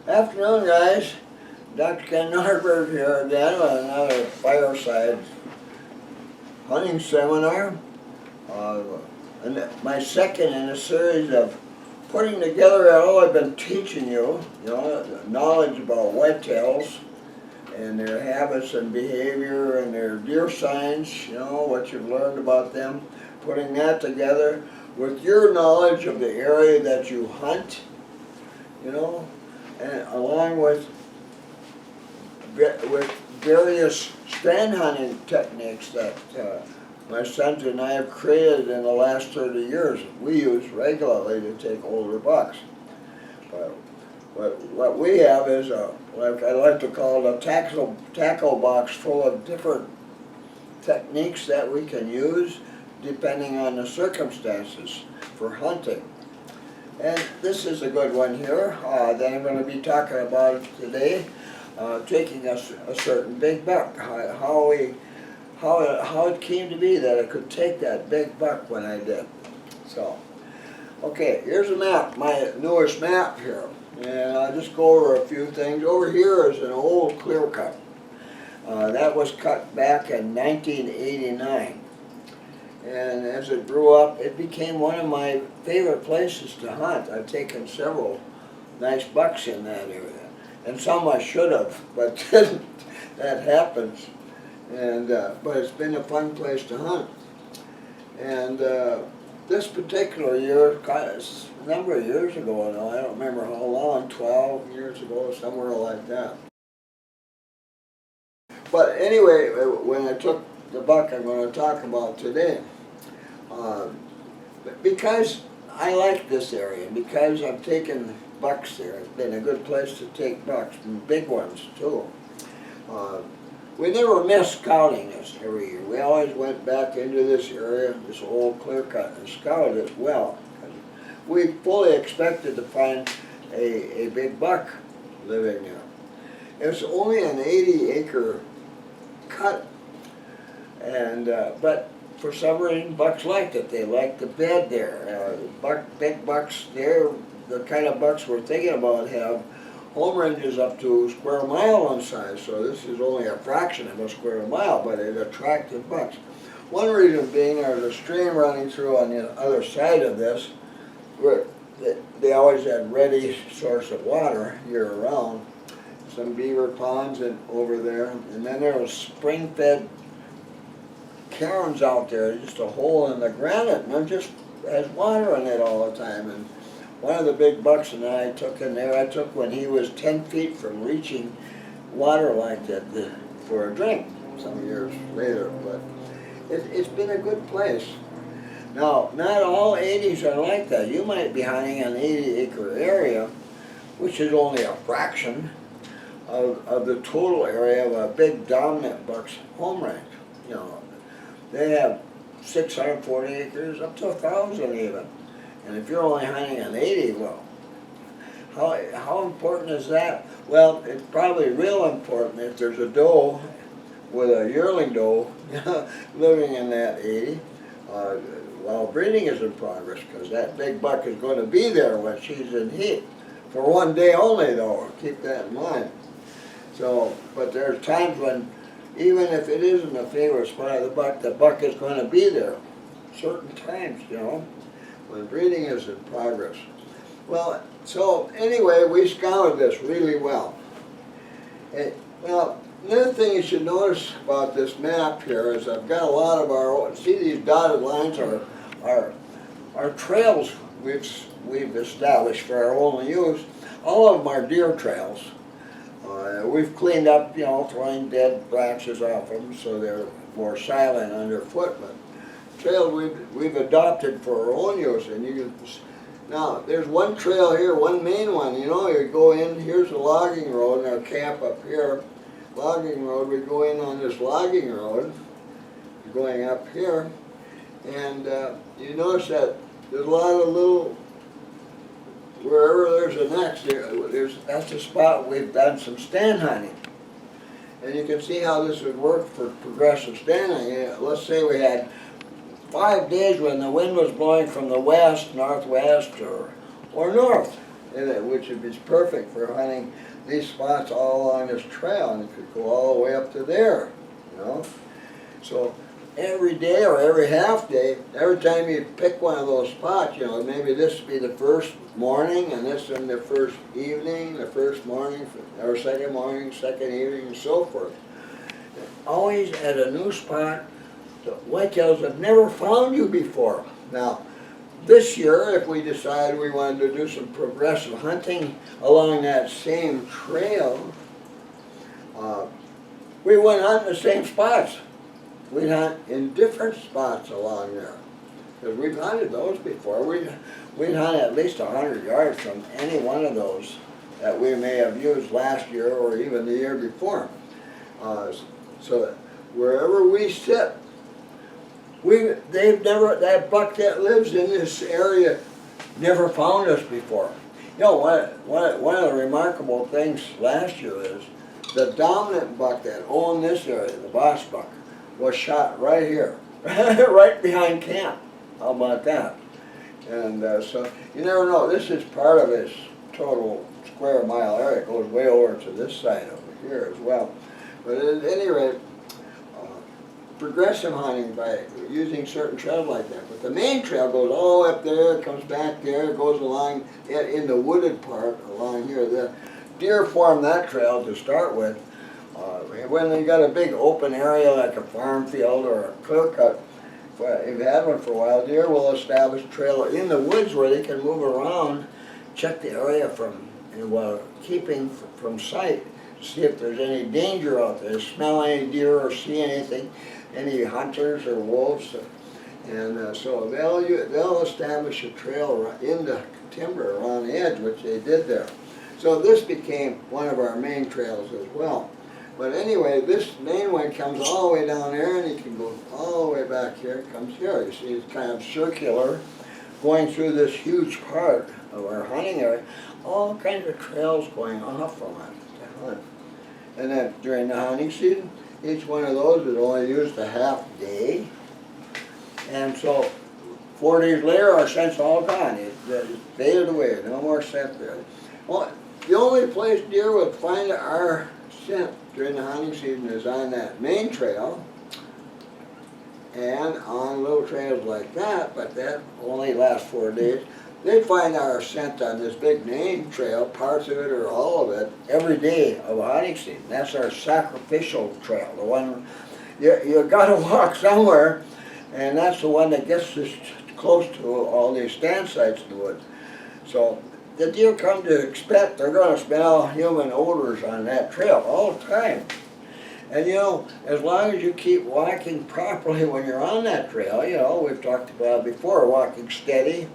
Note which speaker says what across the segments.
Speaker 1: Afternoon, guys. Dr. Ken Nordberg here again with another fireside hunting seminar. And my second in a series of putting together all I've been teaching you, knowledge about whitetails and their habits and behavior and their deer signs, what you've learned about them, putting that together with your knowledge of the area that you hunt, and along with various stand hunting techniques that my sons and I have created in the last 30 years. We use regularly to take older bucks. But what we have is like I like to call it a tackle box full of different techniques that we can use depending on the circumstances for hunting. And this is a good one here that I'm going to be talking about today, taking a certain big buck, how it came to be that I could take that big buck when I did. So, okay, here's a map, my newest map here, and I'll just go over a few things. Over here is an old clear cut. That was cut back in 1989. And as it grew up, it became one of my favorite places to hunt. I've taken several nice bucks in that area. And some I should have, but didn't. That happens. And but it's been a fun place to hunt. And this particular year, a number of years ago now, I don't remember how long, 12 years ago, somewhere like that. But anyway, when I took the buck I'm going to talk about today, because I like this area, because I've taken bucks there, it's been a good place to take bucks, and big ones too. We never missed scouting this every year. We always went back into this area, this old clear cut, and scouted it well. We fully expected to find a big buck living there. It's only an 80-acre cut, and but for some reason bucks liked it. They liked the bed there. Big bucks there, the kind of bucks we're thinking about, have home ranges up to a square mile in size, so this is only a fraction of a square mile, but it attracted bucks. One reason being there's a stream running through on the other side of this where they always had ready source of water year-round. Some beaver ponds over there, and then there was spring-fed cairns out there, just a hole in the granite, and it just has water in it all the time. And one of the big bucks that I took in there, I took when he was 10 feet from reaching water like that for a drink some years later. But it's been a good place. Now, not all 80s are like that. You might be hunting an 80-acre area, which is only a fraction of the total area of a big dominant buck's home range. They have 640 acres, up to 1,000 even. And if you're only hunting an 80, well, how important is that? Well, it's probably real important if there's a doe with a yearling doe living in that 80 while breeding is in progress, because that big buck is going to be there when she's in heat. For one day only, though, keep that in mind. So, but there's times when, even if it isn't a favorite spot of the buck is going to be there. Certain times, when breeding is in progress. Well, so anyway, we scouted this really well. Well, another thing you should notice about this map here is I've got a lot of our, see these dotted lines are trails we've established for our own use. All of them are deer trails. We've cleaned up, throwing dead branches off them so they're more silent underfoot. But trails we've adopted for our own use. And now there's one trail here, one main one. You go in. Here's a logging road, and our camp up here. Logging road. We go in on this logging road, going up here, and you notice that there's a lot of little. Wherever there's a next, that's the spot we've done some stand hunting. And you can see how this would work for progressive stand hunting. Let's say we had 5 days when the wind was blowing from the west, northwest, or north. which would be perfect for hunting these spots all along this trail, and it could go all the way up to there, you know. So every day or every half day, every time you pick one of those spots, you know, maybe this would be the first morning, and this in the first evening, the first morning, or second morning, second evening, and so forth. Always at a new spot. The whitetails have never found you before. Now, this year, if we decided we wanted to do some progressive hunting along that same trail, we wouldn't hunt in the same spots. We'd hunt in different spots along there. Because we've hunted those before. We'd hunt at least 100 yards from any one of those that we may have used last year or even the year before. So wherever we sit, that buck that lives in this area never found us before. You know, one of the remarkable things last year is the dominant buck that owned this area, the boss buck, was shot right here, right behind camp. How about that? And so you never know. This is part of his total square mile area. It goes way over to this side over here as well. But at any rate, progressive hunting by using certain trails like that. But the main trail goes all up there, comes back there, goes along in the wooded part along here. The deer form that trail to start with. When they got a big open area like a farm field or a clear cut, if you've had one for a while, deer will establish a trail in the woods where they can move around, check the area while keeping from sight, see if there's any danger out there, smell any deer or see anything, any hunters or wolves, and so they'll establish a trail in the timber around the edge, which they did there. So this became one of our main trails as well. But anyway, this main one comes all the way down there, and you can go all the way back here. It comes here. You see, it's kind of circular, going through this huge part of our hunting area. All kinds of trails going off from it to hunt. And then during the hunting season, each one of those is only used a half day. And so 4 days later, our scent's all gone. It faded away. No more scent there. Well, the only place deer would find our scent during the hunting season is on that main trail and on little trails like that, but that only lasts 4 days. They'd find our scent on this big main trail, parts of it or all of it, every day of a hunting season. That's our sacrificial trail, the one you got to walk somewhere, and that's the one that gets us close to all these stand sites in the woods. So the deer come to expect they're going to smell human odors on that trail all the time. And you know, as long as you keep walking properly when you're on that trail, you know, we've talked about before, walking steady,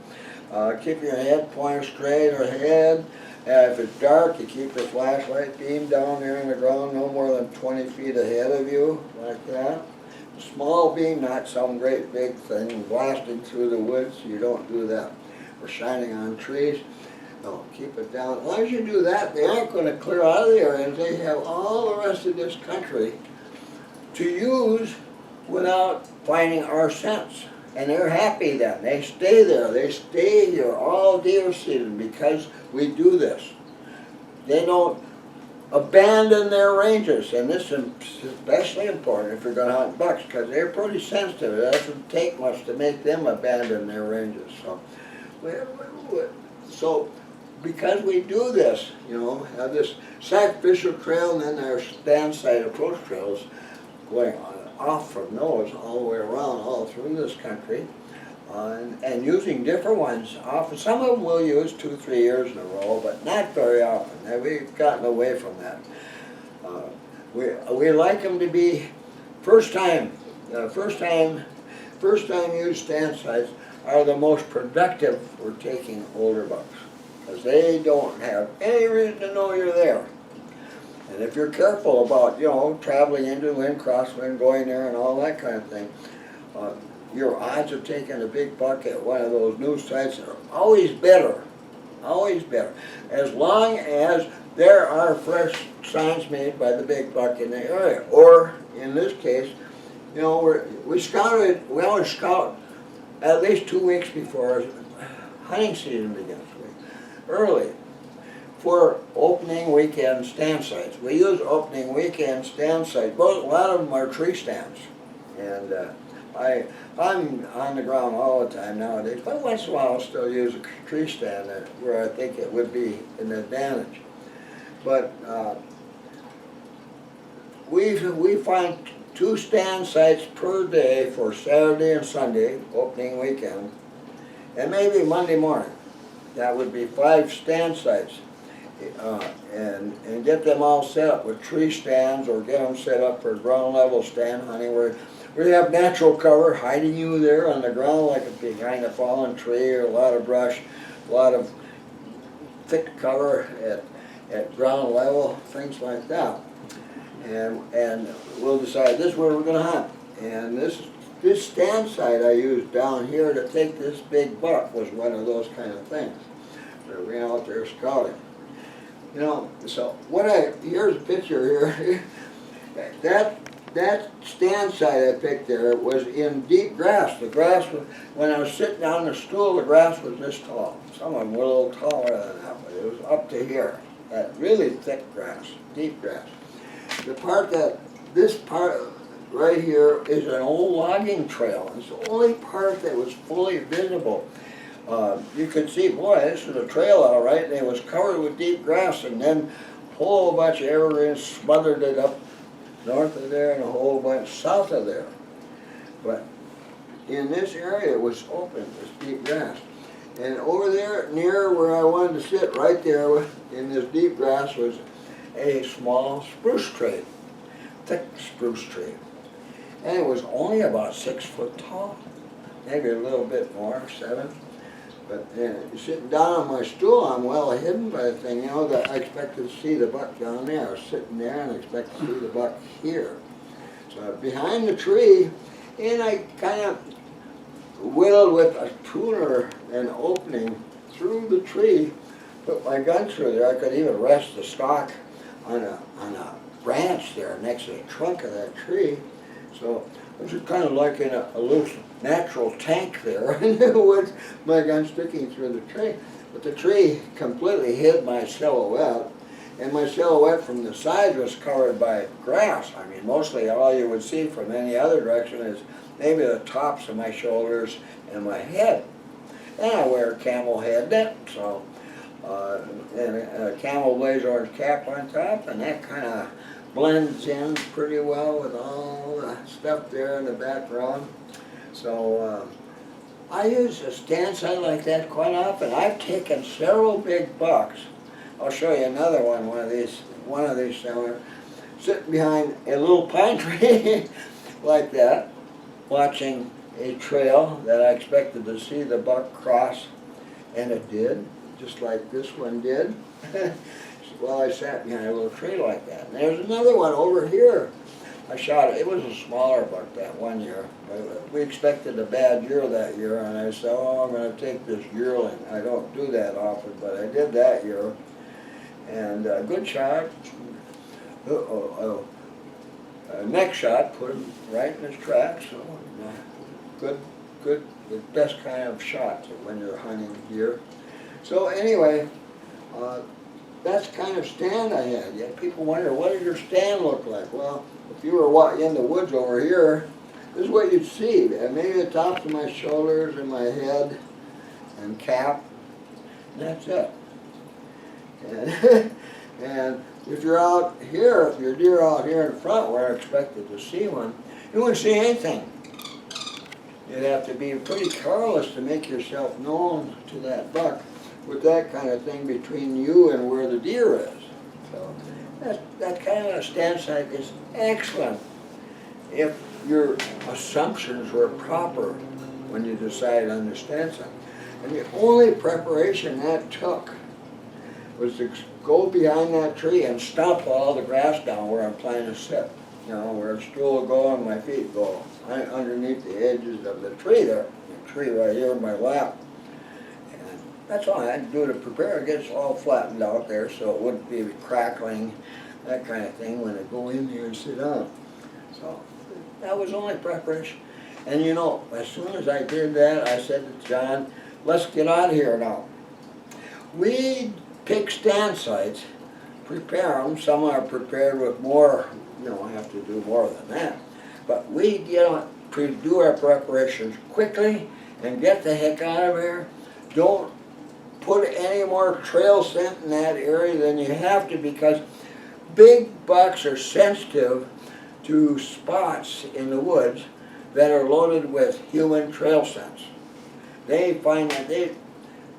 Speaker 1: keep your head pointed straight ahead. If it's dark, you keep your flashlight beam down there in the ground, no more than 20 feet ahead of you, like that. A small beam, not some great big thing blasting through the woods, you don't do that. Or shining on trees. No, keep it down. As long as you do that, they aren't going to clear out of the area, and they have all the rest of this country to use without finding our scents. And they're happy then. They stay there. They stay here all deer season because we do this. They don't abandon their ranges, and this is especially important if you're going to hunt bucks because they're pretty sensitive. It doesn't take much to make them abandon their ranges. So because we do this, you know, have this sacrificial trail and then our stand site approach trails going off from those all the way around, all through this country, and using different ones. Often, some of them we'll use 2 or 3 years in a row, but not very often. We've gotten away from that. We like them to be first time used stand sites are the most productive for taking older bucks, because they don't have any reason to know you're there. And if you're careful about, you know, traveling into wind, crosswind, going there and all that kind of thing, your odds of taking a big buck at one of those new sites are always better, as long as there are fresh signs made by the big buck in the area. Or, in this case, you know, we always scout at least 2 weeks before hunting season begins, early. for opening weekend stand sites. We use opening weekend stand sites. Both, a lot of them are tree stands. And I'm on the ground all the time nowadays, but once in a while I'll still use a tree stand where I think it would be an advantage. But we find 2 stand sites per day for Saturday and Sunday, opening weekend, and maybe Monday morning. That would be 5 stand sites. And get them all set up with tree stands, or get them set up for ground level stand hunting, where we have natural cover hiding you there on the ground, like behind a fallen tree or a lot of brush, a lot of thick cover at ground level, things like that. And we'll decide this is where we're going to hunt. And this stand site I used down here to take this big buck was one of those kind of things. So we went out there scouting. You know, so here's a picture here. That stand site I picked there was in deep grass. The grass was, when I was sitting on the stool, the grass was this tall. Some of them were a little taller than that, but it was up to here. That really thick grass, deep grass. This part right here is an old logging trail. It's the only part that was fully visible. You could see, boy, this is a trail all right, and it was covered with deep grass, and then a whole bunch of evergreens smothered it up north of there and a whole bunch south of there. But in this area it was open, this deep grass. And over there, near where I wanted to sit, right there in this deep grass, was a small spruce tree, thick spruce tree. And it was only about 6 foot tall, maybe a little bit more, 7. But sitting down on my stool, I'm well hidden by the thing, you know, that I expected to see the buck down there. I was sitting there and I expected to see the buck here. So behind the tree, and I kind of whittled with a tuner an opening through the tree, put my gun through there. I could even rest the stock on a branch there next to the trunk of that tree. So it was kind of like in a loose natural tank there in the woods, my gun sticking through the tree. But the tree completely hid my silhouette, and my silhouette from the sides was covered by grass. I mean, mostly all you would see from any other direction is maybe the tops of my shoulders and my head. And I wear a camel head net, so and a camel blaze orange cap on top, and that kind of blends in pretty well with all the stuff there in the background. So I use a stand site like that quite often. I've taken several big bucks. I'll show you another one of these somewhere, sitting behind a little pine tree like that, watching a trail that I expected to see the buck cross, and it did, just like this one did. Well, I sat behind a little tree like that. And there's another one over here. I shot it. It was a smaller buck that one year. We expected a bad year that year, and I said, oh, I'm going to take this yearling. I don't do that often, but I did that year. And a good shot. A neck shot, put him right in his tracks. So good, the best kind of shot when you're hunting deer. So anyway, that's the kind of stand I had. Yet people wonder, what did your stand look like? Well, if you were in the woods over here, this is what you'd see. Maybe the tops of my shoulders and my head and cap, and that's it. And if you're out here, if your deer out here in front where I expected to see one, you wouldn't see anything. You'd have to be pretty careless to make yourself known to that buck with that kind of thing between you and where the deer is. So that kind of a stand site is excellent if your assumptions were proper when you decide on the stand site. And the only preparation that took was to go behind that tree and stomp all the grass down where I'm planning to sit. You know, where the stool will go and my feet go underneath the edges of the tree there. The tree right here in my lap. And that's all I had to do to prepare. It gets all flattened out there so it wouldn't be crackling, that kind of thing when I go in there and sit down. So that was only preparation. And you know, as soon as I did that, I said to John, let's get out of here now. We pick stand sites, prepare them. Some are prepared with more, have to do more than that. But we do our preparations quickly and get the heck out of here. Don't put any more trail scent in that area than you have to, because big bucks are sensitive to spots in the woods that are loaded with human trail scents. They find that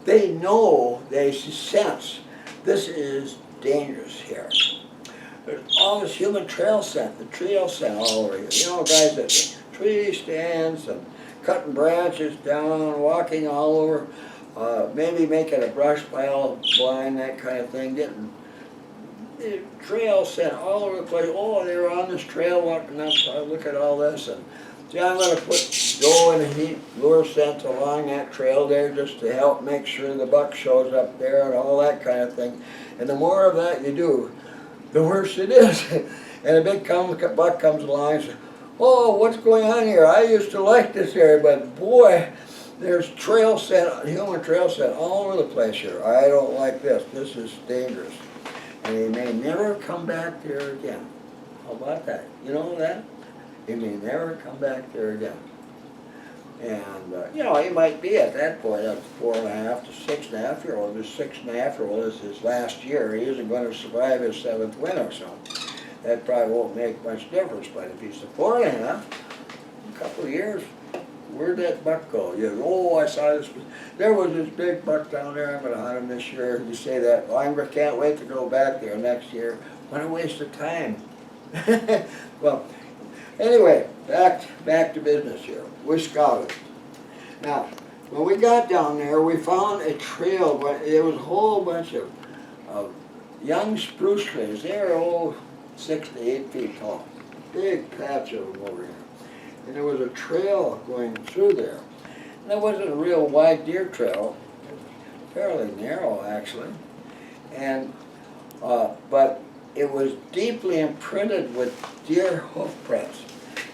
Speaker 1: they know, they sense this is dangerous here. There's all this human trail scent, the trail scent all over here. Guys at the tree stands and cutting branches down, walking all over, maybe making a brush pile blind, that kind of thing, getting trail scent all over the place. Oh, they were on this trail walking up, so I look at all this, and I'm going to go and heat lure scent along that trail there just to help make sure the buck shows up there and all that kind of thing. And the more of that you do, the worse it is. And a big buck comes along and says, oh, what's going on here? I used to like this area, but boy, there's trail scent, human trail scent all over the place here. I don't like this. This is dangerous. And he may never come back there again. How about that? You know that? He may never come back there again. And, he might be at that point a 4.5 to 6.5-year-old. This 6.5-year-old is his last year. He isn't going to survive his 7th winter, so that probably won't make much difference. But if he's a 4.5, a couple of years, where'd that buck go? I saw this. There was this big buck down there. I'm going to hunt him this year. You say that. Well, I can't wait to go back there next year. What a waste of time. Well, anyway, back to business here. We scouted. Now, when we got down there, we found a trail, but there was a whole bunch of young spruce trees. They were 6 to 8 feet tall. Big patch of them over here. And there was a trail going through there. And it wasn't a real wide deer trail. It was fairly narrow, actually. And but it was deeply imprinted with deer hoof prints.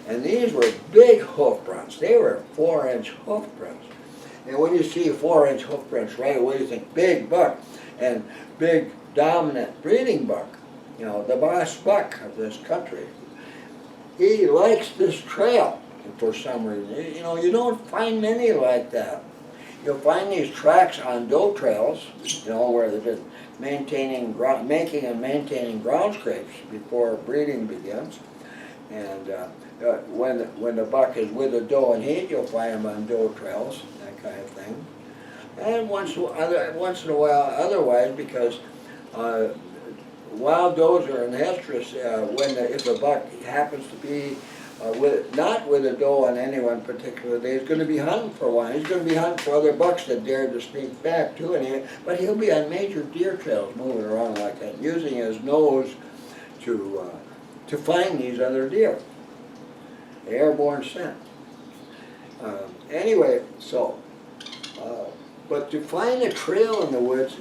Speaker 1: And these were big hoof prints. They were 4-inch hoof prints. And when you see 4-inch hoof prints right away, you think big buck and big dominant breeding buck. The boss buck of this country. He likes this trail for some reason. You don't find many like that. You'll find these tracks on doe trails, where they've been making and maintaining ground scrapes before breeding begins. And when the buck is with a doe in heat, you'll find them on doe trails, that kind of thing. And once in a while, otherwise, because wild does are in estrus if a buck happens to be not with a doe on any one particular day. He's going to be hunting for one. He's going to be hunting for other bucks that dare to sneak back too. But he'll be on major deer trails moving around like that, using his nose to find these other deer. The airborne scent. Anyway, but to find a trail in the woods,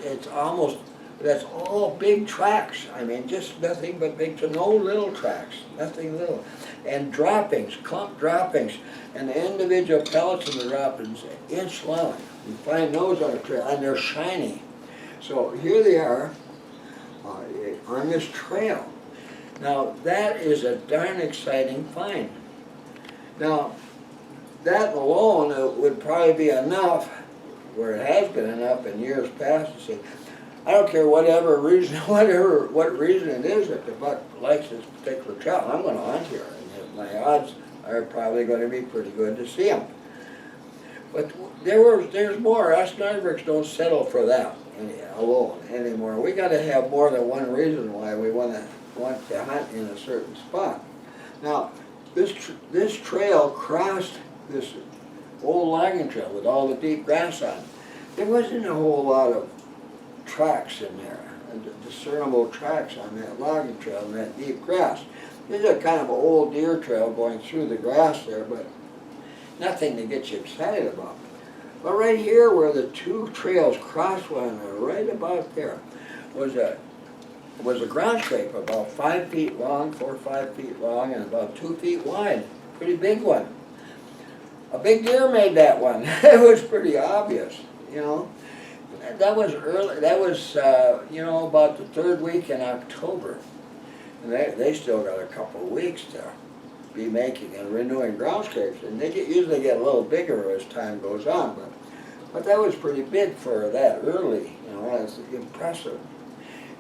Speaker 1: that's all big tracks. Just nothing but big, no little tracks, nothing little. And droppings, clump droppings, and the individual pellets of the droppings, inch long. You find those on a trail, and they're shiny. So here they are on this trail. Now, that is a darn exciting find. Now, that alone would probably be enough, where it has been enough in years past, to say, I don't care what reason it is that the buck likes this particular trail, I'm going to hunt here. And my odds are probably going to be pretty good to see him. But there's more. Us Nordbergs don't settle for that alone anymore. We got to have more than one reason why we want to hunt in a certain spot. Now, this trail crossed this old logging trail with all the deep grass on it. There wasn't a whole lot of tracks in there, discernible tracks on that logging trail and that deep grass. This is a kind of an old deer trail going through the grass there, but nothing to get you excited about. But right here where the two trails cross one another, right about there, was a ground scrape about 5 feet long, 4 or 5 feet long, and about 2 feet wide. Pretty big one. A big deer made that one. It was pretty obvious, That was early, that was, you know, about the third week in October. And they still got a couple of weeks to be making and renewing ground scrapes. And they usually get a little bigger as time goes on. But that was pretty big for that early, you know, that's impressive.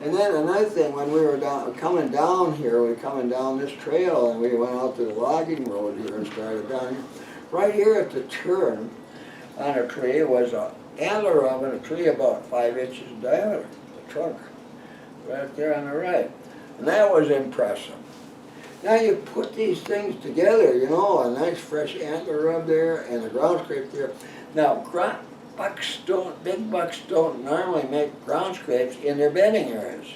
Speaker 1: And then another thing, when we were coming down here, we were coming down this trail and we went out to the logging road here and started down here. Right here at the turn on a tree was an antler of a tree about 5 inches in diameter, the trunk, right there on the right. And that was impressive. Now you put these things together, you know, a nice fresh antler rub there and a ground scrape there. Now, big bucks don't normally make ground scrapes in their bedding areas.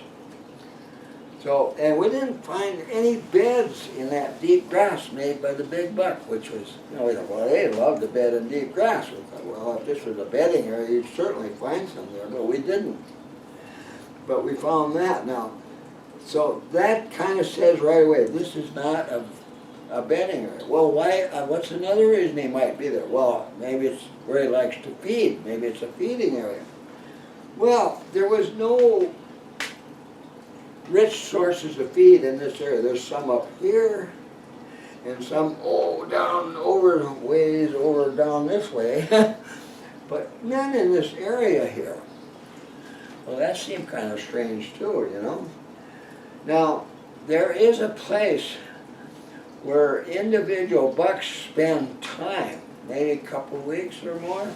Speaker 1: So, and we didn't find any beds in that deep grass made by the big buck, which was, you know, we thought, well, they love to bed in deep grass. We thought, well, if this was a bedding area, you'd certainly find some there, but we didn't. But we found that now. So that kind of says right away, this is not a bedding area. Well, why? What's another reason he might be there? Well, maybe it's where he likes to feed. Maybe it's a feeding area. Well, there was no rich sources of feed in this area. There's some up here, and some down over ways over down this way, but none in this area here. Well, that seemed kind of strange too, you know. Now, there is a place where individual bucks spend time, maybe a couple of weeks or more,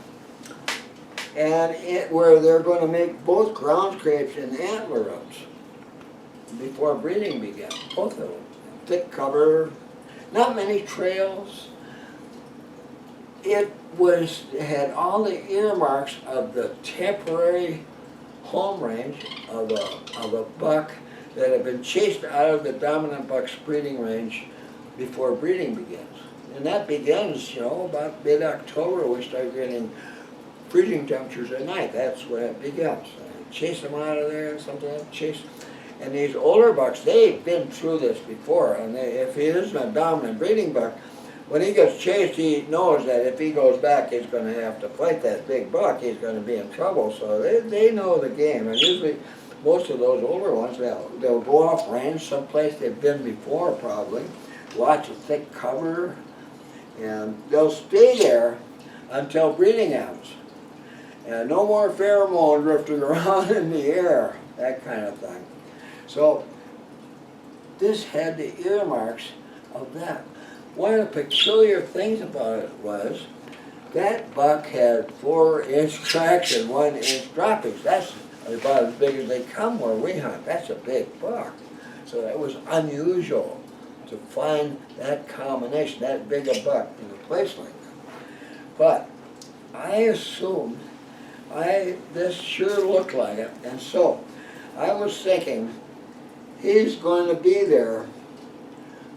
Speaker 1: and where they're going to make both ground scrapes and antler rubs before breeding begins, both of them. Thick cover, not many trails. It had all the earmarks of the temporary home range of a buck that had been chased out of the dominant buck's breeding range before breeding begins. And that begins, you know, about mid-October. We start getting freezing temperatures at night. That's when it begins. Chase them out of there and something like that. And these older bucks, they've been through this before. And if he isn't a dominant breeding buck, when he gets chased, he knows that if he goes back, he's going to have to fight that big buck. He's going to be in trouble. So they know the game. And usually, most of those older ones, they'll go off range someplace they've been before probably, lots of thick cover, and they'll stay there until breeding ends. And no more pheromone drifting around in the air, that kind of thing. So this had the earmarks of that. One of the peculiar things about it was that buck had 4-inch tracks and 1-inch droppings. That's about as big as they come where we hunt. That's a big buck. So that was unusual to find that combination, that big a buck in a place like that. But I assumed, this sure looked like it, and so I was thinking he's going to be there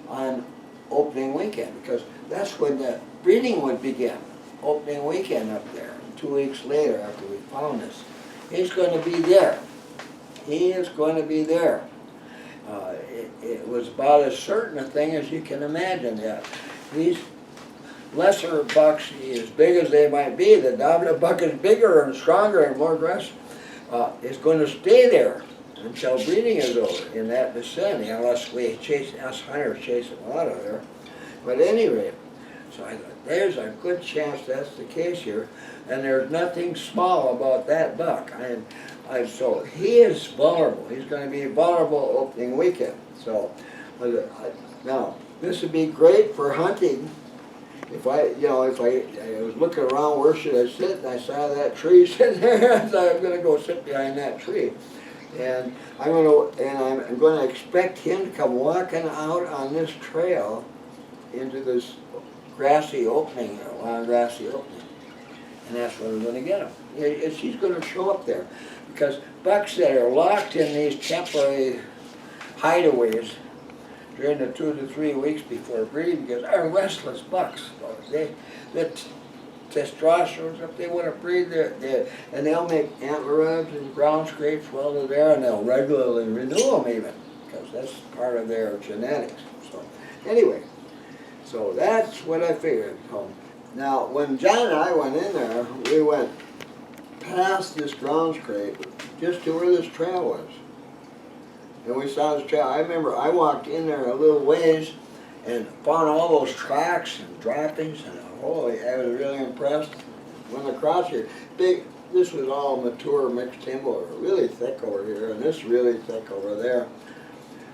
Speaker 1: on opening weekend, because that's when the breeding would begin, opening weekend up there, 2 weeks later after we found this. He's going to be there. He is going to be there. It was about as certain a thing as you can imagine. Yeah. These lesser bucks, as big as they might be, the dominant buck is bigger and stronger and more aggressive, is going to stay there until breeding is over in that vicinity, unless us hunters chase them out of there. But at any rate, so I thought, there's a good chance that's the case here, and there's nothing small about that buck. So he is vulnerable. He's going to be vulnerable opening weekend. So now this would be great for hunting. If I was looking around, where should I sit? And I saw that tree sitting there. I thought I'm going to go sit behind that tree, and I'm going to expect him to come walking out on this trail into this grassy opening, a long grassy opening, and that's where we're going to get him. He's going to show up there, because bucks that are locked in these temporary hideaways during the 2 to 3 weeks before breeding are restless bucks. The testosterone, if they want to breed, and they'll make antler rubs and ground scrapes while they're there, and they'll regularly renew them even, because that's part of their genetics. So anyway, so that's what I figured. Now, when John and I went in there, we went past this ground scrape just to where this trail was. And we saw this trail. I remember I walked in there a little ways and found all those tracks and droppings, and holy, I was really impressed. Went across here. This was all mature mixed timber, really thick over here, and this really thick over there.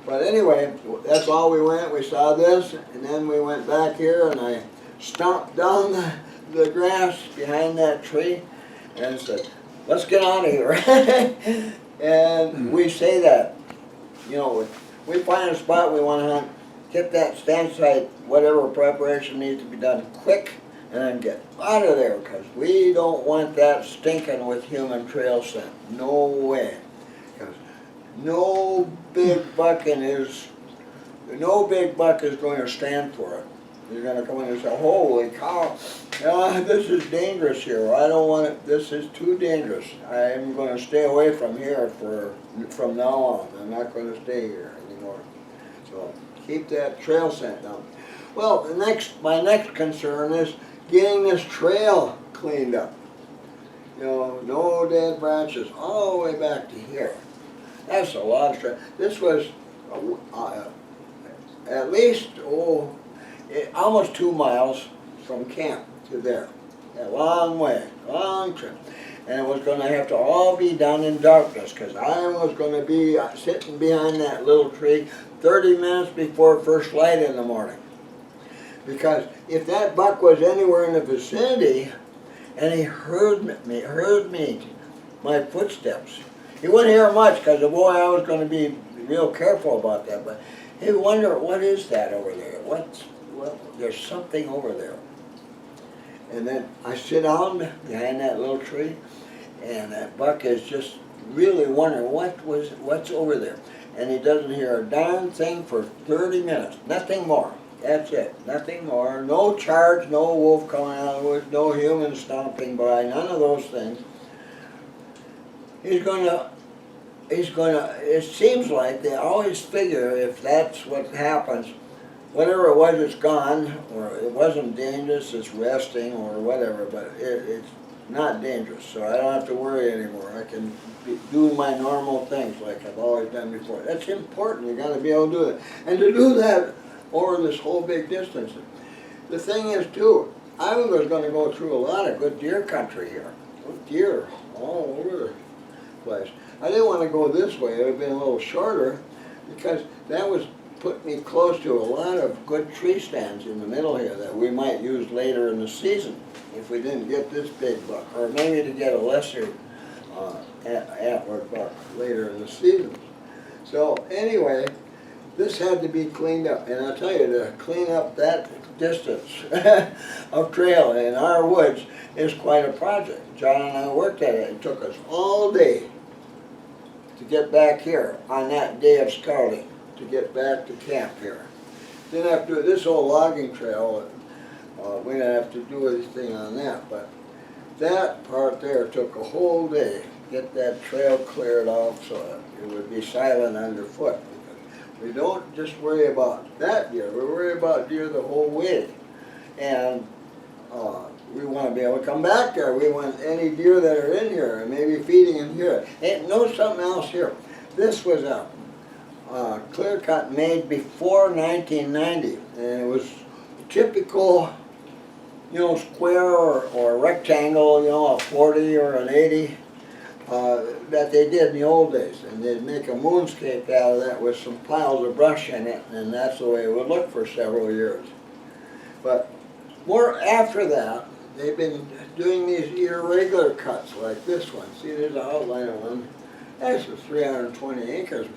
Speaker 1: But anyway, that's all we went. We saw this, and then we went back here, and I stomped down the grass behind that tree and said, let's get out of here. And we say that, you know, we find a spot we want to hunt, get that stand site, whatever preparation needs to be done quick, and then get out of there, because we don't want that stinking with human trail scent. No way. Because no big buck is going to stand for it. You're going to come in and say, holy cow, this is dangerous here. I don't want it, this is too dangerous. I'm going to stay away from here from now on. I'm not going to stay here anymore. So keep that trail scent down. Well, my next concern is getting this trail cleaned up. You know, no dead branches all the way back to here. That's a lot of trail. This was at least, almost 2 miles from camp to there. A long way, long trip. And it was going to have to all be done in darkness, because I was going to be sitting behind that little tree 30 minutes before first light in the morning. Because if that buck was anywhere in the vicinity and he heard me, my footsteps, he wouldn't hear much, because boy, I was going to be real careful about that. But he would wonder, what is that over there? There's something over there. And then I sit down behind that little tree, and that buck is just really wondering what's over there. And he doesn't hear a darn thing for 30 minutes, nothing more. That's it, nothing more. No charge, no wolf coming out of the woods, no human stomping by, none of those things. It seems like they always figure if that's what happens, whatever it was, it's gone, or it wasn't dangerous, it's resting, or whatever, but it's not dangerous, so I don't have to worry anymore. I can do my normal things like I've always done before. That's important, you gotta be able to do that. And to do that over this whole big distance. The thing is too, I was gonna go through a lot of good deer country here. Good deer all over the place. I didn't want to go this way, it would have been a little shorter, because that was put me close to a lot of good tree stands in the middle here that we might use later in the season if we didn't get this big buck, or maybe to get a lesser antlered buck later in the season. So anyway, this had to be cleaned up, and I'll tell you, to clean up that distance of trail in our woods is quite a project. John and I worked at it. It took us all day to get back here on that day of scouting, to get back to camp here. Then after this old logging trail, we didn't have to do anything on that, but that part there took a whole day to get that trail cleared off so it would be silent underfoot. We don't just worry about that deer, we worry about deer the whole way. And we want to be able to come back there. We want any deer that are in here and maybe feeding in here. And know something else here. This was a clear cut made before 1990, and it was typical, you know, square or rectangle, you know, a 40 or an 80 that they did in the old days. And they'd make a moonscape out of that with some piles of brush in it, and that's the way it would look for several years. But more after that, they've been doing these irregular cuts like this one. See, there's an outline of one. That's 320 acres.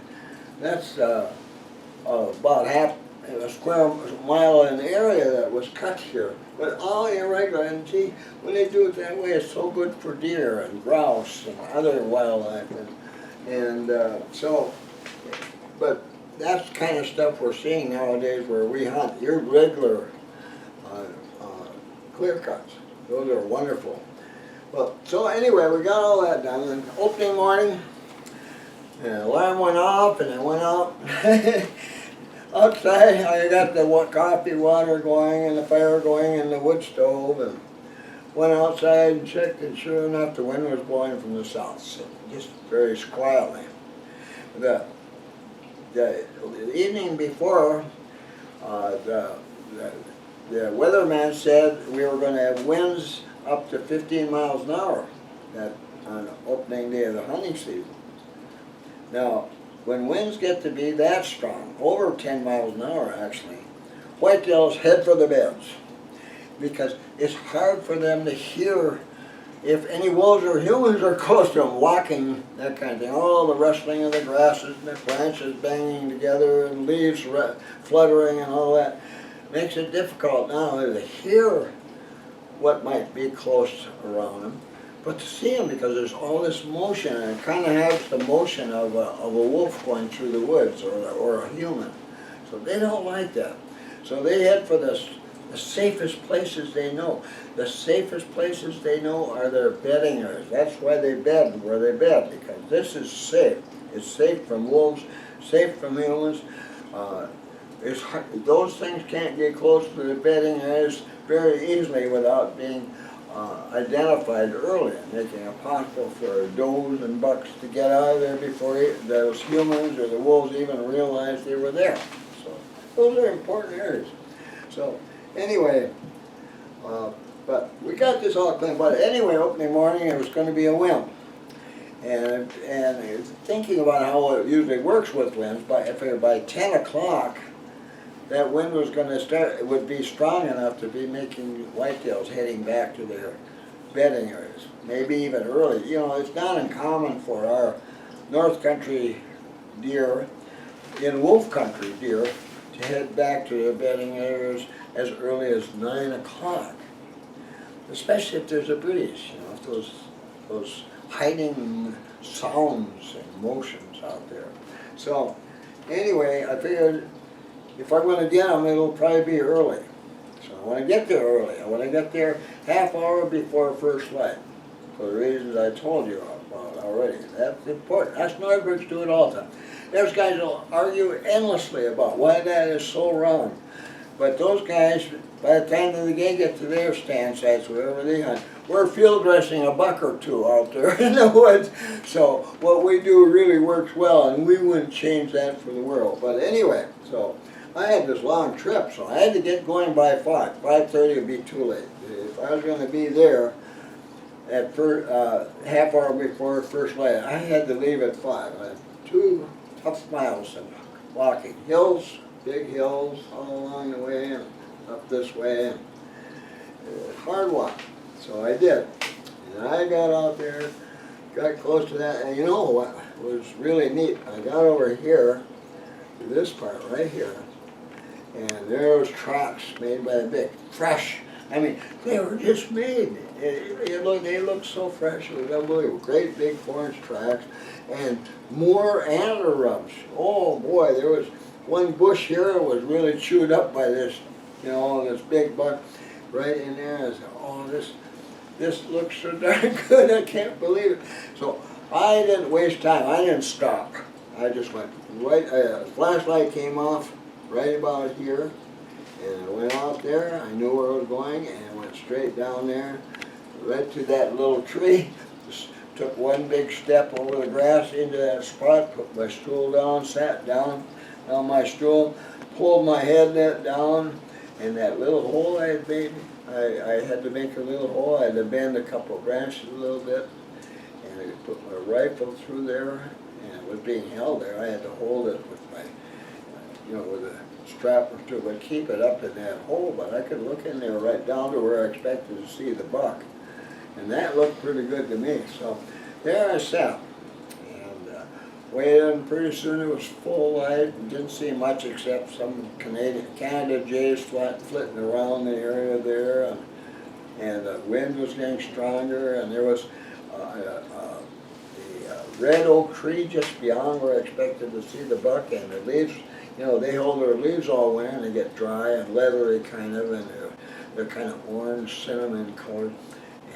Speaker 1: That's about half a square mile in the area that was cut here. But all irregular, and see, when they do it that way, it's so good for deer and grouse and other wildlife. But that's the kind of stuff we're seeing nowadays where we hunt irregular clear cuts. Those are wonderful. Well, so anyway, we got all that done. And opening morning, the alarm went off, and I went out outside. I got the coffee water going and the fire going and the wood stove, and Went outside and checked, and sure enough, the wind was blowing from the south, so just very quietly. The, the evening before, the weatherman said we were going to have winds up to 15 miles an hour on opening day of the hunting season. Now, when winds get to be that strong, over 10 miles an hour actually, whitetails head for the beds, because it's hard for them to hear if any wolves or humans are close to them, walking, that kind of thing. All the rustling of the grasses and the branches banging together and leaves fluttering and all that makes it difficult not only to hear what might be close around them, but to see them, because there's all this motion, and it kind of has the motion of a wolf going through the woods, or a human. So they don't like that. So they head for the safest places they know. The safest places they know are their bedding areas. That's why they bed where they bed, because this is safe. It's safe from wolves, safe from humans. Those things can't get close to the bedding areas very easily without being identified early, making it possible for does and bucks to get out of there before those humans or the wolves even realized they were there. So those are important areas. So anyway, but we got this all clean. But anyway, opening morning, it was going to be a wind. And thinking about how it usually works with winds, by 10 o'clock, that wind was going to start, it would be strong enough to be making whitetails heading back to their bedding areas, maybe even early. You know, it's not uncommon for our North Country deer, in Wolf Country deer, to head back to their bedding areas as early as 9 o'clock, especially if there's a breeze, you know, if those hiding sounds and motions out there. So anyway, I figured if I'm going to get them, it'll probably be early. So I want to get there early. I want to get there half hour before first light, for the reasons I told you about already. That's important. Us Nordbergs do it all the time. There's guys who'll argue endlessly about why that is so wrong. But those guys, by the time that they get to their stand sites, wherever they hunt, we're field dressing a buck or two out there in the woods. So what we do really works well, and we wouldn't change that for the world. But anyway, so I had this long trip, so I had to get going by 5. 5:30 would be too late. If I was going to be there at half hour before first light, I had to leave at 5. I had 2 tough miles of walking. Hills, big hills all along the way, and up this way, and hard walk. So I did. And I got out there, got close to that, and you know what was really neat? I got over here, to this part right here, and there was tracks made by the big, fresh. I mean, they were just made. They looked so fresh. It was unbelievable. Great big orange tracks, and more antler rubs. Oh boy, there was one bush here that was really chewed up by this, you know, this big buck right in there. I said, oh, this looks so darn good. I can't believe it. So I didn't waste time. I didn't stop. I just went right. Flashlight came off right about here, and I went out there. I knew where I was going, and I went straight down there, right to that little tree. Just took one big step over the grass into that spot, put my stool down, sat down on my stool, pulled my head down, and that little hole I had made, I had to make a little hole. I had to bend a couple of branches a little bit, and I put my rifle through there, and it was being held there. I had to hold it with my, with a strap or two, but keep it up in that hole. But I could look in there right down to where I expected to see the buck, and that looked pretty good to me. So there I sat, and waited, and pretty soon it was full light, and didn't see much except some Canada jays flitting around the area there, and the wind was getting stronger, and there was the red oak tree just beyond where I expected to see the buck, and the leaves, they hold their leaves all winter, and they get dry and leathery kind of, and they're kind of orange, cinnamon colored,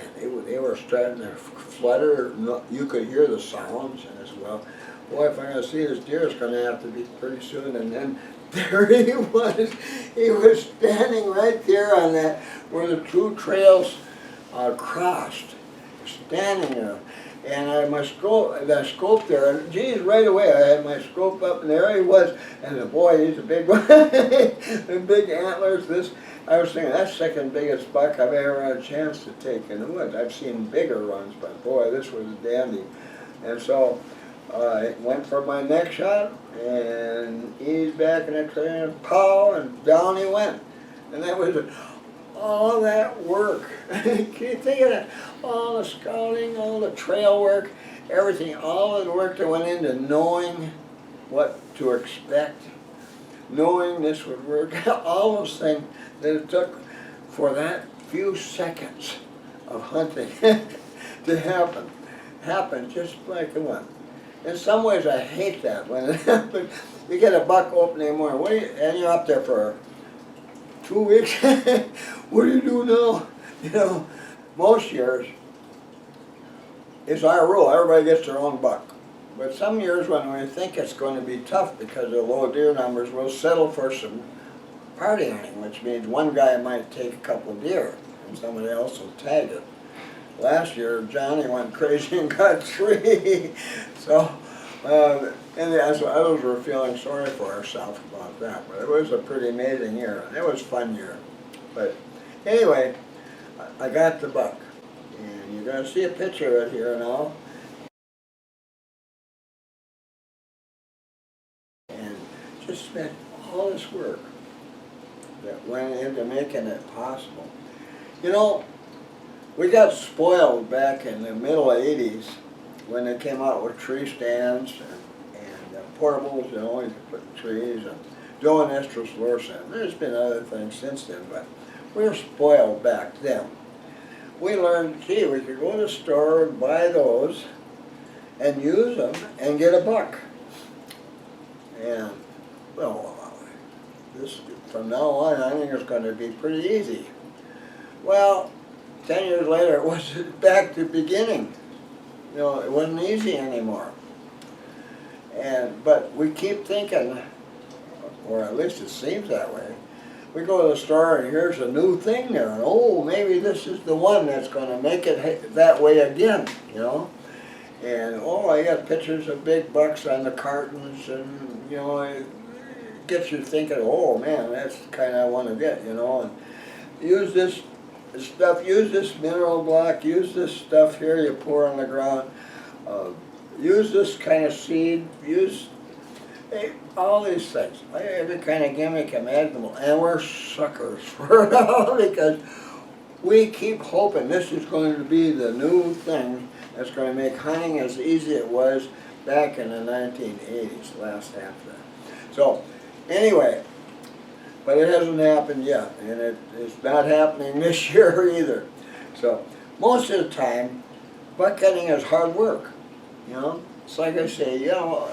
Speaker 1: and they were starting to flutter. You could hear the sounds as well. Boy, if I'm going to see this deer, it's going to have to be pretty soon. And then there he was. He was standing right there on that, where the two trails crossed, standing there. And I had my scope there, and geez, right away I had my scope up, and there he was, and the boy, he's a big one, the big antlers. I was thinking, that's the second biggest buck I've ever had a chance to take in the woods. I've seen bigger ones, but boy, this was a dandy. And so I went for my next shot, and eased back in the tree, and pow, and down he went. And that was all that work. Can you think of that? All the scouting, all the trail work, everything, all of the work that went into knowing what to expect, knowing this would work, all those things that it took for that few seconds of hunting to happen just like it went. In some ways I hate that when it happens. You get a buck opening morning, and you're up there for 2 weeks. What do you do now? You know, most years, it's our rule, everybody gets their own buck. But some years when we think it's going to be tough because of low deer numbers, we'll settle for some party hunting, which means one guy might take a couple deer and somebody else will tag it. Last year, Johnny went crazy and got 3. So, and the others were feeling sorry for ourselves about that. But it was a pretty amazing year. It was a fun year. But anyway, I got the buck. And you're going to see a picture of it here now. And just spent all this work that went into making it possible. You know, we got spoiled back in the middle 80s when they came out with tree stands and portables, you know, you could put in trees, and doing estrus fluorescent. There's been other things since then, but we were spoiled back then. We learned, gee, we could go to the store and buy those and use them and get a buck. And, well, from now on, I think it's going to be pretty easy. Well, 10 years later, it was back to the beginning. You know, it wasn't easy anymore. But we keep thinking, or at least it seems that way, we go to the store and here's a new thing there, and oh, maybe this is the one that's going to make it that way again, you know. And oh, I got pictures of big bucks on the cartons, and you know, it gets you thinking, oh man, that's the kind I want to get, you know. And use this stuff, use this mineral block, use this stuff here you pour on the ground, use this kind of seed, use all these things, every kind of gimmick imaginable, and we're suckers for it all because we keep hoping this is going to be the new thing that's going to make hunting as easy as it was back in the 1980s, last half of that. So, anyway, but it hasn't happened yet, and it's not happening this year either. So, most of the time, buck hunting is hard work, you know. It's like I say, you know,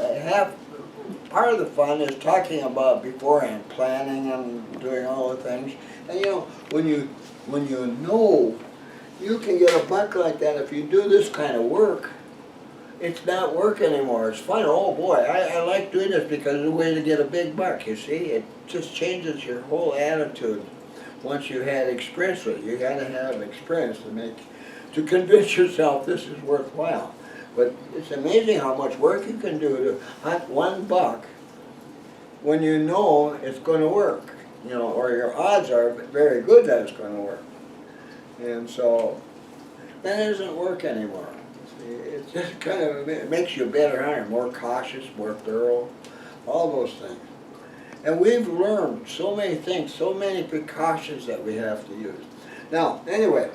Speaker 1: part of the fun is talking about beforehand, planning and doing all the things. And you know, when you know you can get a buck like that if you do this kind of work, it's not work anymore. It's fun. Oh boy, I like doing this because it's a way to get a big buck, you see. It just changes your whole attitude once you had experience with it. You got to have experience to convince yourself this is worthwhile. But it's amazing how much work you can do to hunt one buck when you know it's going to work, you know, or your odds are very good that it's going to work. And so that doesn't work anymore. It just kind of it makes you a better hunter, more cautious, more thorough, all those things. And we've learned so many things, so many precautions that we have to use. Now, anyway,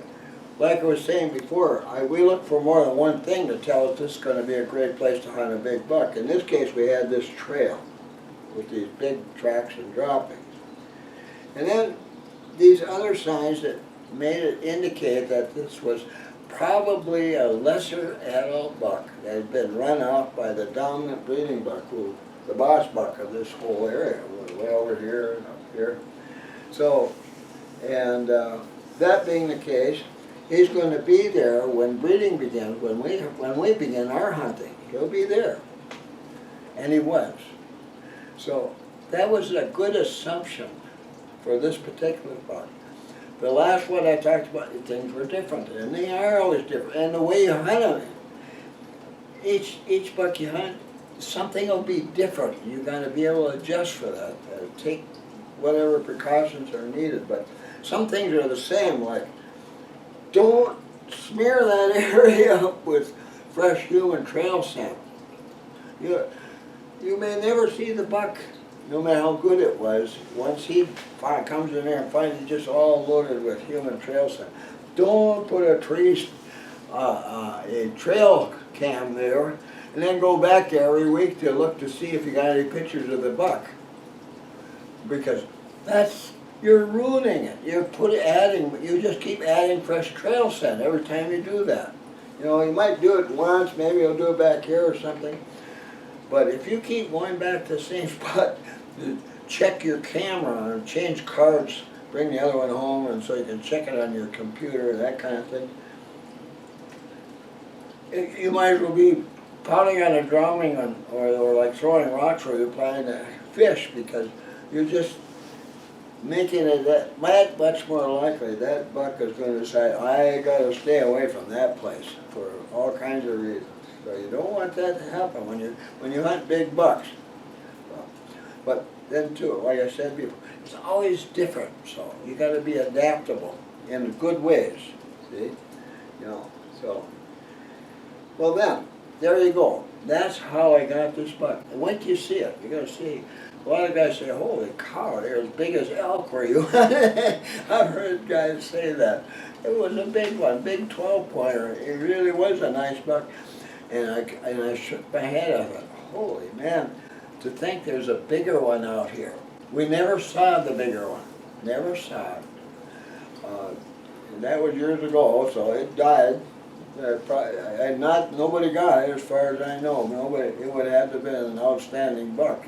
Speaker 1: like I was saying before, we look for more than one thing to tell us this is going to be a great place to hunt a big buck. In this case, we had this trail with these big tracks and droppings. And then these other signs that made it indicate that this was probably a lesser adult buck that had been run off by the dominant breeding buck, the boss buck of this whole area, way over here and up here. So, and that being the case, he's going to be there when breeding begins, when we begin our hunting. He'll be there. And he was. So that was a good assumption for this particular buck. the last one I talked about, things were different, and they are always different. And the way you hunt them, each buck you hunt, something will be different. You got to be able to adjust for that. Take whatever precautions are needed, but some things are the same. Like, don't smear that area up with fresh human trail scent. You may never see the buck, no matter how good it was, once he comes in there and finds it just all loaded with human trail scent. Don't put a trail cam there and then go back there every week to look to see if you got any pictures of the buck. Because you're ruining it. You just keep adding fresh trail scent every time you do that. You know, you might do it once, maybe you'll do it back here or something. But if you keep going back to the same spot, check your camera and change cards, bring the other one home and so you can check it on your computer, that kind of thing. You might as well be pounding on a drumming or like throwing rocks where you're planning to fish, because you're just making it that much more likely that buck is going to decide, I got to stay away from that place for all kinds of reasons. So you don't want that to happen when you hunt big bucks. But then too, like I said before, it's always different. So you got to be adaptable in good ways. See, you know. So, well then, there you go. That's how I got this buck. And wait till you see it. You're going to see. A lot of guys say, holy cow, they're as big as elk were you. I've heard guys say that. It was a big one, big 12-pointer. It really was a nice buck. And I shook my head. I thought, holy man, to think there's a bigger one out here. We never saw the bigger one. Never saw it. And that was years ago, so it died. Nobody got it as far as I know. It would have to have been an outstanding buck.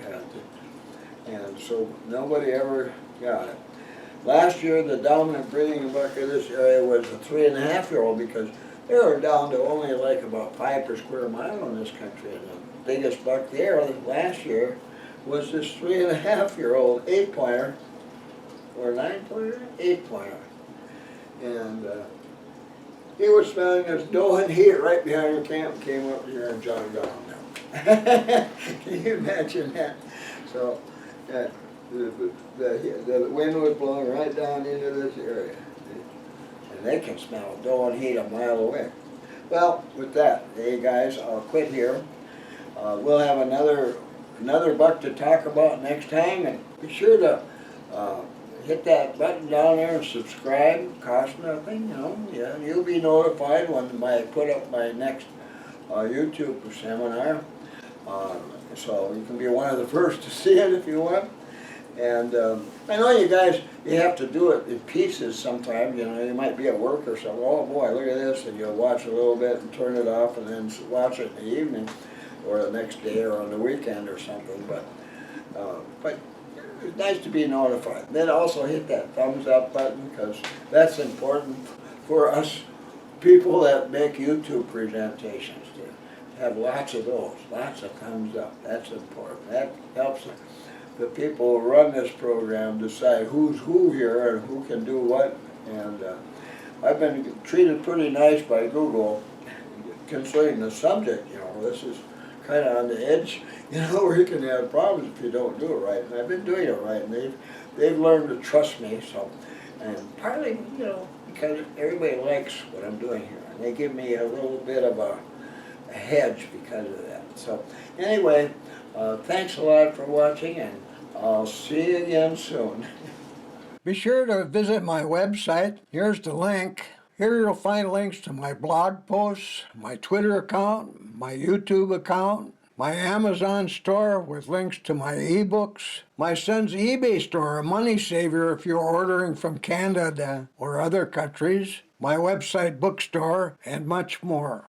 Speaker 1: And so nobody ever got it. Last year, the dominant breeding buck of this area was a 3.5-year-old, because they were down to only like about 5 per square mile in this country. And the biggest buck there last year was this 3.5-year-old 8-pointer, or 9-pointer? 8-pointer. And he was smelling this doe and heat right behind your camp and came up here and jogged down there. Can you imagine that? So the wind was blowing right down into this area. And they can smell doe and heat a mile away. Well, with that, hey guys, I'll quit here. We'll have another buck to talk about next time, and be sure to hit that button down there and subscribe. Costs nothing, you know. Yeah, you'll be notified when I put up my next YouTube seminar. So you can be one of the first to see it if you want. And I know you guys, you have to do it in pieces sometimes. You know, you might be at work or something. Oh boy, look at this, and you'll watch a little bit and turn it off, and then watch it in the evening, or the next day, or on the weekend or something. But it's nice to be notified. Then also hit that thumbs up button, because that's important for us people that make YouTube presentations. To have lots of those, lots of thumbs up. That's important. That helps the people who run this program decide who's who here and who can do what. And I've been treated pretty nice by Google concerning the subject. You know, this is kind of on the edge, you know, where you can have problems if you don't do it right. And I've been doing it right, and they've learned to trust me. So, and partly, you know, because everybody likes what I'm doing here, and they give me a little bit of a hedge because of that. So, anyway, thanks a lot for watching, and I'll see you again soon. Be sure to visit my website. Here's the link. Here you'll find links to my blog posts, my Twitter account, my YouTube account, my Amazon store with links to my ebooks, my son's eBay store, a money saver if you're ordering from Canada or other countries, my website bookstore, and much more.